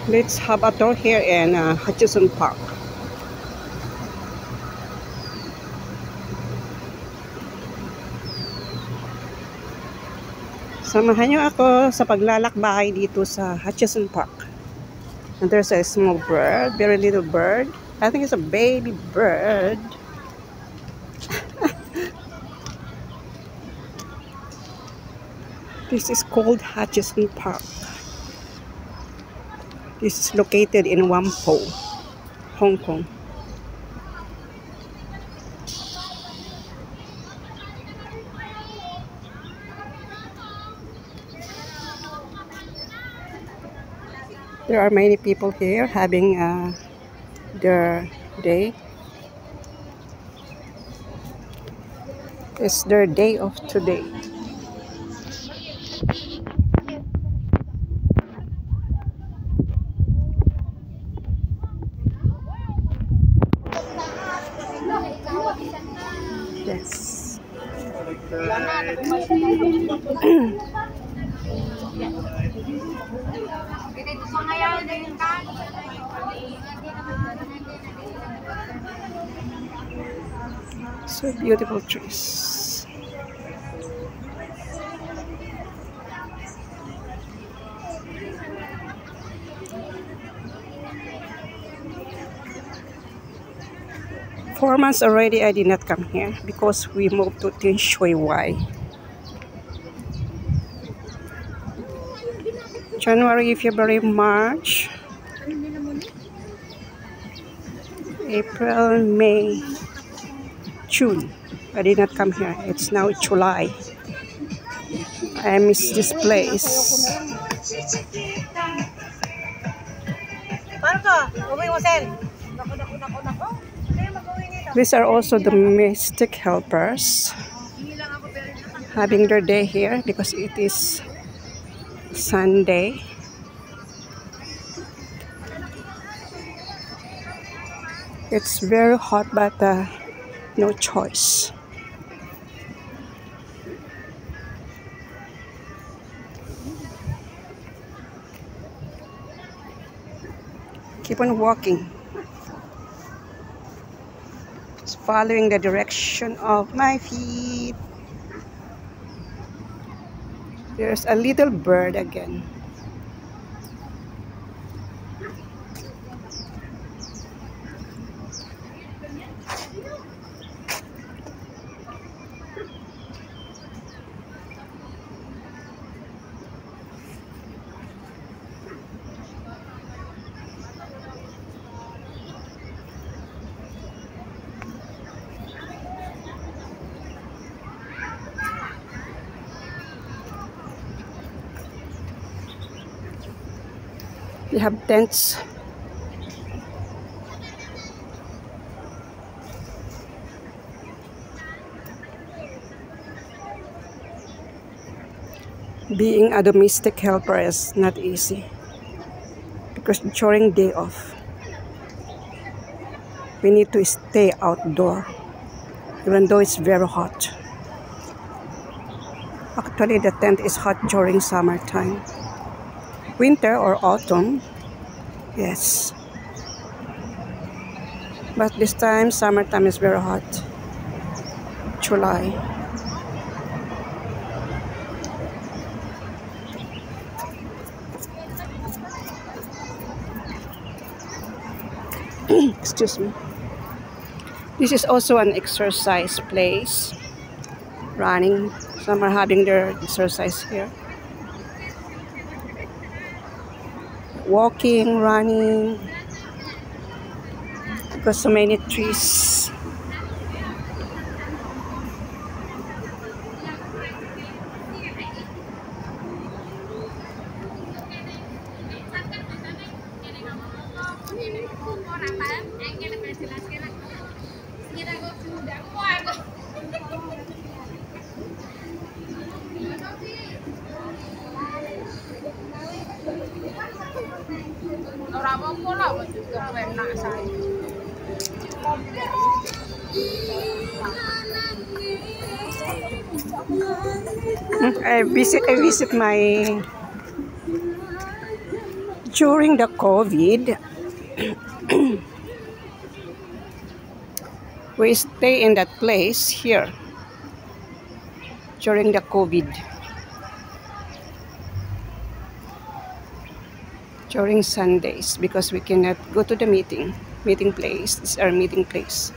Let's have a tour here in Hutchison Park. Samahan niyo ako sa paglalakbay dito sa Hutchison Park. And there's a small bird, very little bird. I think it's a baby bird. This is called Hutchison Park. This is located in Whampoa, Hong Kong. There are many people here having their day. It's their day off today. Yes. So beautiful trees. Four months already I did not come here because we moved to Tin Shui Wai. January, February, March, April, May, June. I did not come here. It's now July. I miss this place. These are also the domestic helpers having their day here because it is Sunday. It's very hot, but no choice. Keep on walking. Just following the direction of my feet. There's a little bird again. They have tents. Being a domestic helper is not easy because during day off, we need to stay outdoor even though it's very hot. Actually, the tent is hot during summertime. Winter or autumn, yes. But this time, summertime is very hot. July. Excuse me. This is also an exercise place. Running. Some are having their exercise here. Walking, running, because so many trees. I visit my During the COVID, we stay in that place here during the COVID. During Sundays, because we cannot go to the meeting place. This is our meeting place.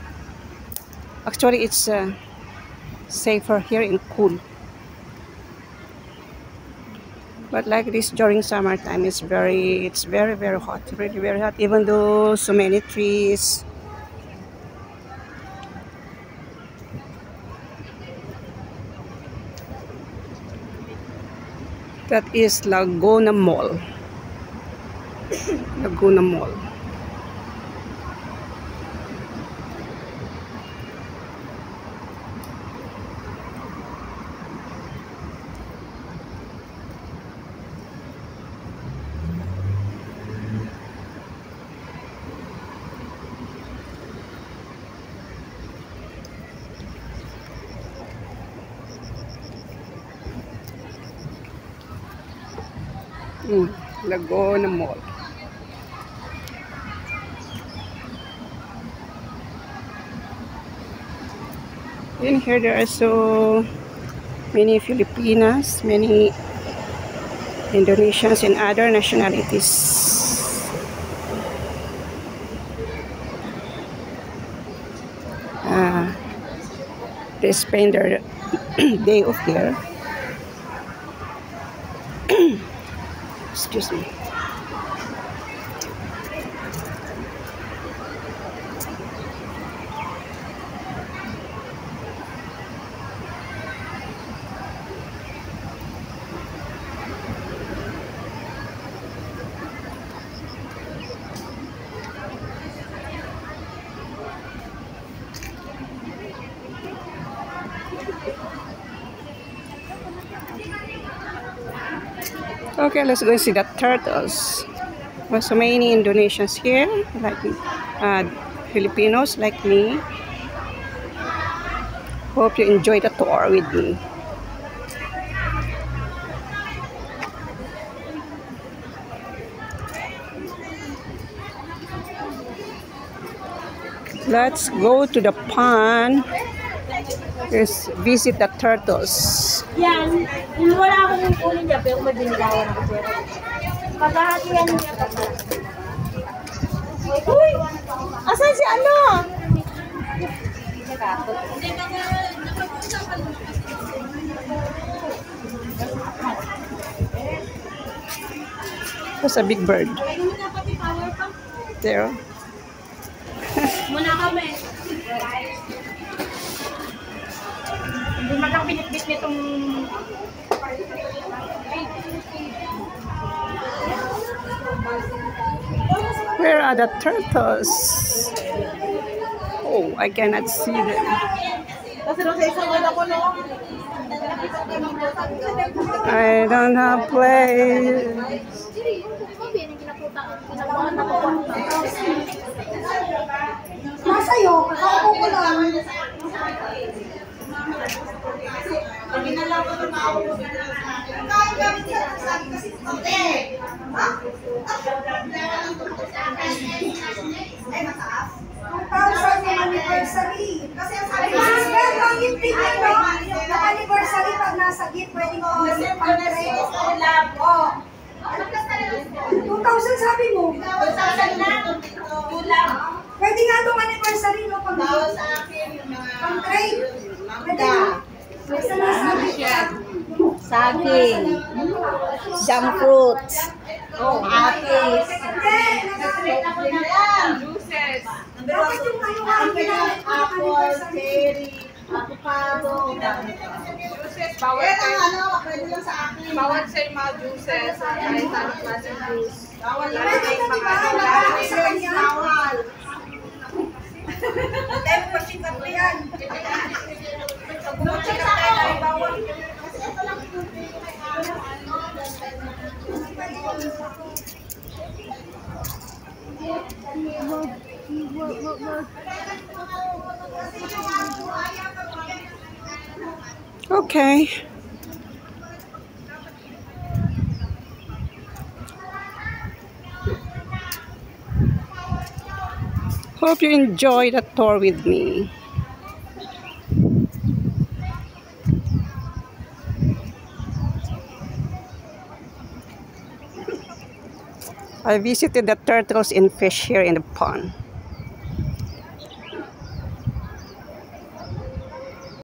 Actually, it's safer here and cool. But like this during summertime, it's very hot, really very hot. Even though so many trees. That is Laguna Mall. Laguna Mall. Laguna Mall. In here there are so many Filipinas, many Indonesians and other nationalities. They spend their day off here. Excuse me. Okay, let's go see the turtles. There's so many Indonesians here, like Filipinos like me. Hope you enjoy the tour with me. Let's go to the pond. Let's visit the turtles. Yan, wala akong kunin niya, pero may binigawan ako siya. Paghahatian niya pa. Uy! Asan si ano? There's a big bird. There. Muna kami. Hindi man lang binitbit nitong... Where are the turtles? Oh, I cannot see them. I don't have place. Masayo, kakaupo ko lang. Anniversary. Kasi ang sabi ko, ang hinting nyo, yung anniversary pag nasa gift, pwede ko pang-trade. 2,000 sabi mo. 2,000 lang. 2 lang. Pwede nga itong anniversary, no? Pang-trade. Pwede nga. Basta nasabi siya. Saging. Jam fruits. Apis. Juices. Dapat yung kayo ang ginamit ko ng anniversary. Avocado. Juices, bawal sa mga juices, kahit anong klaseng juice. Bawal lang Pwede kayo ka, di ba? mga Nagkakaroon sa kanya. bawal. Tayo pasikat na yan. Bawal. Okay. Hope you enjoy the tour with me. I visited the turtles and fish here in the pond.